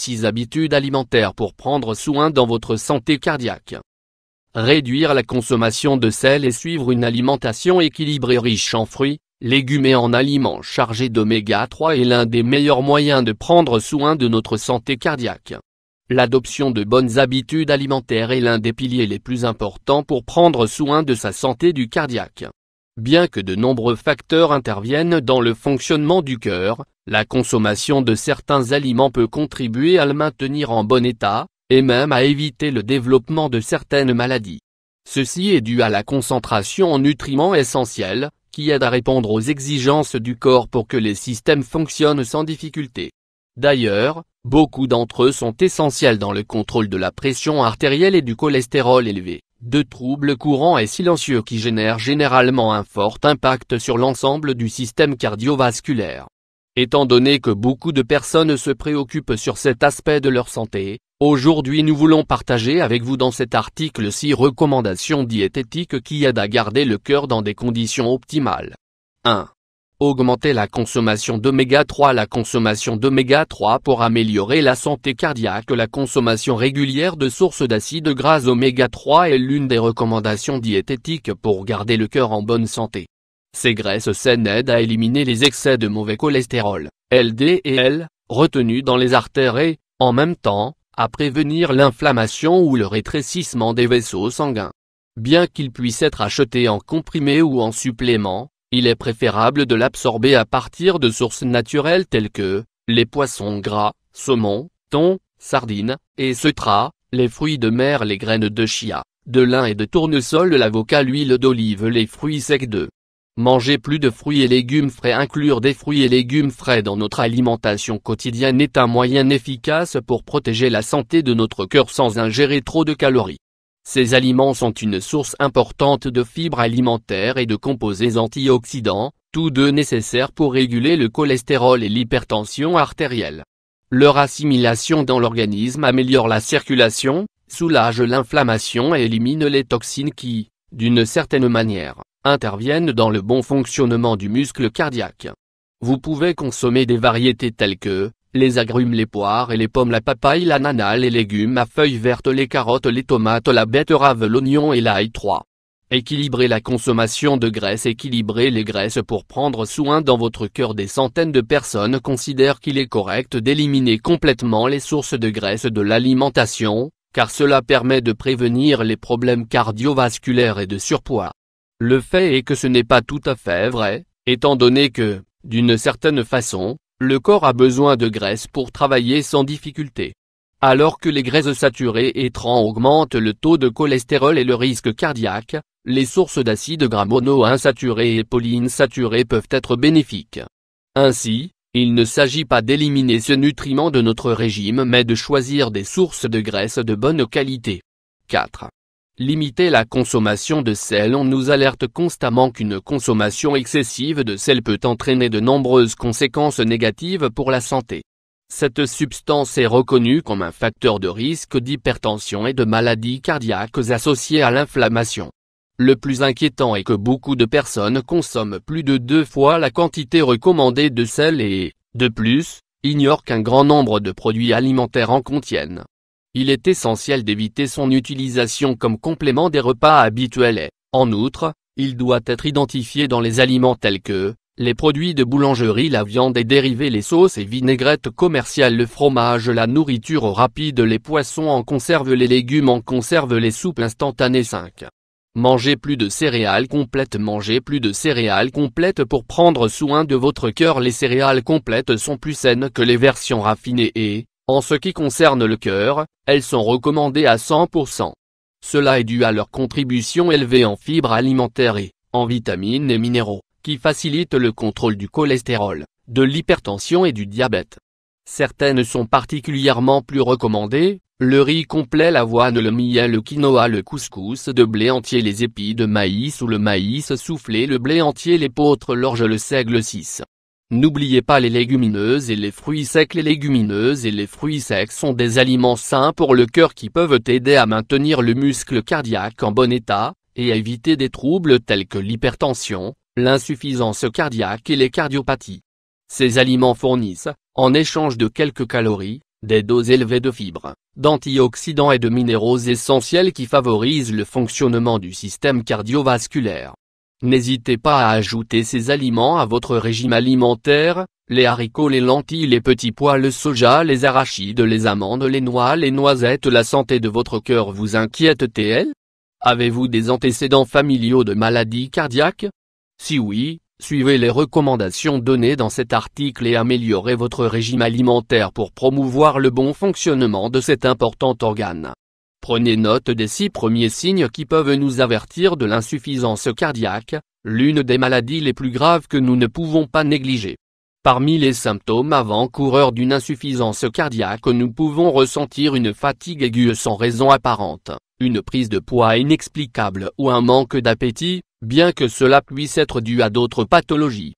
6 habitudes alimentaires pour prendre soin dans votre santé cardiaque. Réduire la consommation de sel et suivre une alimentation équilibrée riche en fruits, légumes et en aliments chargés d'oméga 3 est l'un des meilleurs moyens de prendre soin de notre santé cardiaque. L'adoption de bonnes habitudes alimentaires est l'un des piliers les plus importants pour prendre soin de sa santé du cardiaque. Bien que de nombreux facteurs interviennent dans le fonctionnement du cœur, la consommation de certains aliments peut contribuer à le maintenir en bon état, et même à éviter le développement de certaines maladies. Ceci est dû à la concentration en nutriments essentiels, qui aide à répondre aux exigences du corps pour que les systèmes fonctionnent sans difficulté. D'ailleurs, beaucoup d'entre eux sont essentiels dans le contrôle de la pression artérielle et du cholestérol élevé, deux troubles courants et silencieux qui génèrent généralement un fort impact sur l'ensemble du système cardiovasculaire. Étant donné que beaucoup de personnes se préoccupent sur cet aspect de leur santé, aujourd'hui nous voulons partager avec vous dans cet article 6 recommandations diététiques qui aident à garder le cœur dans des conditions optimales. 1. Augmenter la consommation d'oméga 3. La consommation d'oméga 3 pour améliorer la santé cardiaque. La consommation régulière de sources d'acides gras oméga 3 est l'une des recommandations diététiques pour garder le cœur en bonne santé. Ces graisses saines aident à éliminer les excès de mauvais cholestérol, LDL, retenus dans les artères et, en même temps, à prévenir l'inflammation ou le rétrécissement des vaisseaux sanguins. Bien qu'il puisse être acheté en comprimé ou en supplément, il est préférable de l'absorber à partir de sources naturelles telles que les poissons gras, saumon, thon, sardines, et les fruits de mer, les graines de chia, de lin et de tournesol, l'avocat, l'huile d'olive, les fruits secs. 2. Manger plus de fruits et légumes frais. Inclure des fruits et légumes frais dans notre alimentation quotidienne est un moyen efficace pour protéger la santé de notre cœur sans ingérer trop de calories. Ces aliments sont une source importante de fibres alimentaires et de composés antioxydants, tous deux nécessaires pour réguler le cholestérol et l'hypertension artérielle. Leur assimilation dans l'organisme améliore la circulation, soulage l'inflammation et élimine les toxines qui, d'une certaine manière, interviennent dans le bon fonctionnement du muscle cardiaque. Vous pouvez consommer des variétés telles que les agrumes, les poires et les pommes, la papaye, l'ananas, les légumes à feuilles vertes, les carottes, les tomates, la betterave, l'oignon et l'ail. 3. Équilibrer la consommation de graisses. Équilibrer les graisses pour prendre soin dans votre cœur. Des centaines de personnes considèrent qu'il est correct d'éliminer complètement les sources de graisse de l'alimentation, car cela permet de prévenir les problèmes cardiovasculaires et de surpoids. Le fait est que ce n'est pas tout à fait vrai, étant donné que, d'une certaine façon, le corps a besoin de graisse pour travailler sans difficulté. Alors que les graisses saturées et trans augmentent le taux de cholestérol et le risque cardiaque, les sources d'acides gras monoinsaturés et polyinsaturés peuvent être bénéfiques. Ainsi, il ne s'agit pas d'éliminer ce nutriment de notre régime mais de choisir des sources de graisse de bonne qualité. 4. Limiter la consommation de sel. On nous alerte constamment qu'une consommation excessive de sel peut entraîner de nombreuses conséquences négatives pour la santé. Cette substance est reconnue comme un facteur de risque d'hypertension et de maladies cardiaques associées à l'inflammation. Le plus inquiétant est que beaucoup de personnes consomment plus de 2 fois la quantité recommandée de sel et, de plus, ignorent qu'un grand nombre de produits alimentaires en contiennent. Il est essentiel d'éviter son utilisation comme complément des repas habituels et, en outre, il doit être identifié dans les aliments tels que les produits de boulangerie, la viande et dérivés, les sauces et vinaigrettes commerciales, le fromage, la nourriture rapide, les poissons en conserve, les légumes en conserve, les soupes instantanées. 5. Manger plus de céréales complètes. Manger plus de céréales complètes pour prendre soin de votre cœur. Les céréales complètes sont plus saines que les versions raffinées et, en ce qui concerne le cœur, elles sont recommandées à 100%. Cela est dû à leur contribution élevée en fibres alimentaires et, en vitamines et minéraux, qui facilitent le contrôle du cholestérol, de l'hypertension et du diabète. Certaines sont particulièrement plus recommandées, le riz complet, l'avoine, le millet, le quinoa, le couscous de blé entier, les épis de maïs ou le maïs soufflé, le blé entier, l'épeautre, l'orge, le seigle. 6. N'oubliez pas les légumineuses et les fruits secs. Les légumineuses et les fruits secs sont des aliments sains pour le cœur qui peuvent aider à maintenir le muscle cardiaque en bon état, et à éviter des troubles tels que l'hypertension, l'insuffisance cardiaque et les cardiopathies. Ces aliments fournissent, en échange de quelques calories, des doses élevées de fibres, d'antioxydants et de minéraux essentiels qui favorisent le fonctionnement du système cardiovasculaire. N'hésitez pas à ajouter ces aliments à votre régime alimentaire: les haricots, les lentilles, les petits pois, le soja, les arachides, les amandes, les noix, les noisettes. La santé de votre cœur vous inquiète-t-elle? Avez-vous des antécédents familiaux de maladies cardiaques? Si oui, suivez les recommandations données dans cet article et améliorez votre régime alimentaire pour promouvoir le bon fonctionnement de cet important organe. Prenez note des 6 premiers signes qui peuvent nous avertir de l'insuffisance cardiaque, l'une des maladies les plus graves que nous ne pouvons pas négliger. Parmi les symptômes avant-coureurs d'une insuffisance cardiaque, nous pouvons ressentir une fatigue aiguë sans raison apparente, une prise de poids inexplicable ou un manque d'appétit, bien que cela puisse être dû à d'autres pathologies.